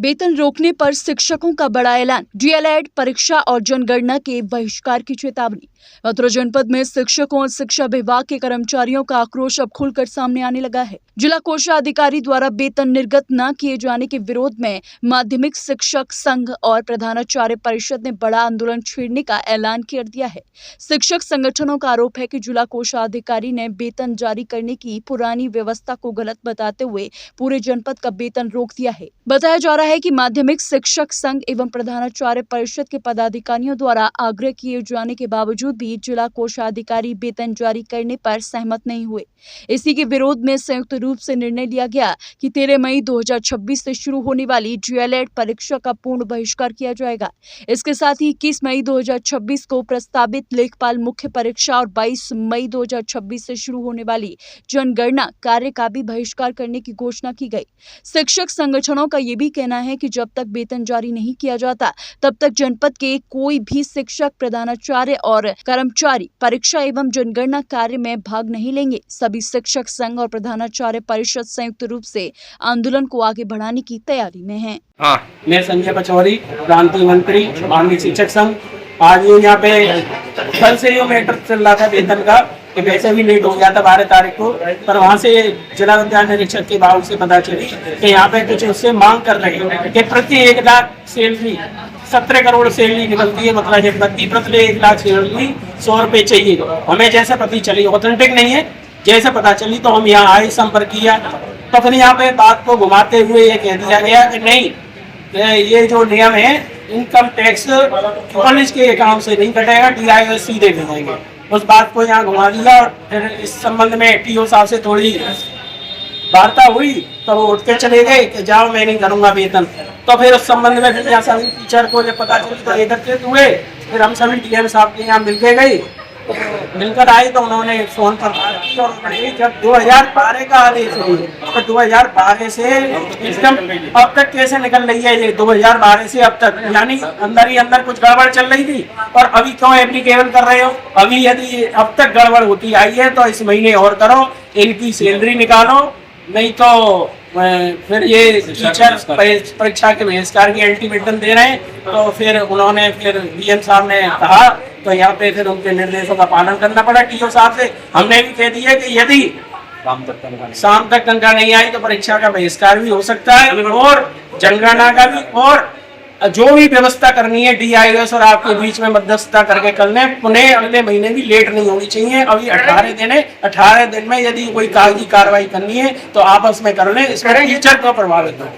वेतन रोकने पर शिक्षकों का बड़ा ऐलान। डीएलएड परीक्षा और जनगणना के बहिष्कार की चेतावनी। मथुरा जनपद में शिक्षकों और शिक्षा विभाग के कर्मचारियों का आक्रोश अब खुलकर सामने आने लगा है। जिला कोषाधिकारी द्वारा वेतन निर्गत न किए जाने के विरोध में माध्यमिक शिक्षक संघ और प्रधानाचार्य परिषद ने बड़ा आंदोलन छेड़ने का ऐलान कर दिया है। शिक्षक संगठनों का आरोप है कि जिला कोषाधिकारी ने वेतन जारी करने की पुरानी व्यवस्था को गलत बताते हुए पूरे जनपद का वेतन रोक दिया है। बताया जा रहा है कि माध्यमिक शिक्षक संघ एवं प्रधानाचार्य परिषद के पदाधिकारियों द्वारा आग्रह किए जाने के बावजूद भी जिला कोषाधिकारी वेतन जारी करने पर सहमत नहीं हुए। इसी के विरोध में संयुक्त रूप से निर्णय लिया गया कि 13 मई 2026 से शुरू होने वाली डीएलएड परीक्षा का पूर्ण बहिष्कार किया जाएगा। इसके साथ ही 21 मई 2026 को प्रस्तावित लेखपाल मुख्य परीक्षा और 22 मई 2026 से शुरू होने वाली जनगणना कार्य का भी बहिष्कार करने की घोषणा की गई। शिक्षक संगठनों का ये भी कहना है कि जब तक वेतन जारी नहीं किया जाता तब तक जनपद के कोई भी शिक्षक, प्रधानाचार्य और कर्मचारी परीक्षा एवं जनगणना कार्य में भाग नहीं लेंगे। सभी शिक्षक संघ और प्रधानाचार्य परिषद संयुक्त रूप से आंदोलन को आगे बढ़ाने की तैयारी में हैं। मैं संजय पचौरी, प्रांत मंत्री, माननीय शिक्षक संघ। आज यहाँ पे कल से ये मैटर चल रहा था वेतन का, कि वैसे भी लेट हो गया था 12 तारीख को, पर वहाँ से जिला विद्यालय निरीक्षक के बाबू से पता चली कि यहाँ पे कुछ उससे मांग कर रहे हैं कि प्रति 1 लाख सैलरी 17 करोड़ सैलरी निकलती है, मतलब जनपद प्रति 1 लाख सैलरी 100 रुपये चाहिए। हमें जैसे पता चली, ऑथेंटिक नहीं है, जैसे पता चली तो हम यहाँ आए, संपर्क किया, तो फिर यहाँ पे बात को घुमाते हुए ये कह दिया गया कि नहीं, ये जो नियम है इनकम टैक्स कॉलेज के अकाउंट से नहीं कटेगा, DIS सीधे भेजेंगे। उस बात को यहाँ घुमा दिया और फिर इस संबंध में TO साहब से थोड़ी वार्ता हुई तो वो उठ के चले गए कि जाओ मैं नहीं करूँगा वेतन। तो फिर उस संबंध में फिर यहाँ सभी टीचर को जब पता चली तो एकत्रित हुए, फिर हम सभी DM साहब के यहाँ मिल के गए, तो मिलकर आए तो उन्होंने फोन पर बात की और जब 2012 का आदेश हुई तो 2012 से इनकम अब तक कैसे निकल रही है, ये 2012 से अब तक, यानी अंदर ही अंदर कुछ गड़बड़ चल रही थी और अभी क्यों एप्लीकेशन कर रहे हो? अभी यदि अब तक गड़बड़ होती आई है तो इस महीने और करो, इनकी सैलरी निकालो, नहीं तो फिर ये टीचर परीक्षा के बहिष्कार की अल्टीमेटम दे रहे हैं। तो फिर उन्होंने फिर DM साहब ने कहा तो यहाँ पे फिर उनके निर्देशों का पालन करना पड़ा TO साहब से। हमने भी कह दिया कि यदि शाम तक तनख्वाह नहीं आई तो परीक्षा का बहिष्कार भी हो सकता है और जनगणना का भी, और जो भी व्यवस्था करनी है DIS और आपके बीच में मध्यस्थता करके कर लें, पुनः अगले महीने भी लेट नहीं होनी चाहिए। अभी 18 दिन है, 18 दिन में यदि कोई कागजी कार्रवाई करनी है तो आपस में कर लें, इसमें टीचर को प्रभावित हो।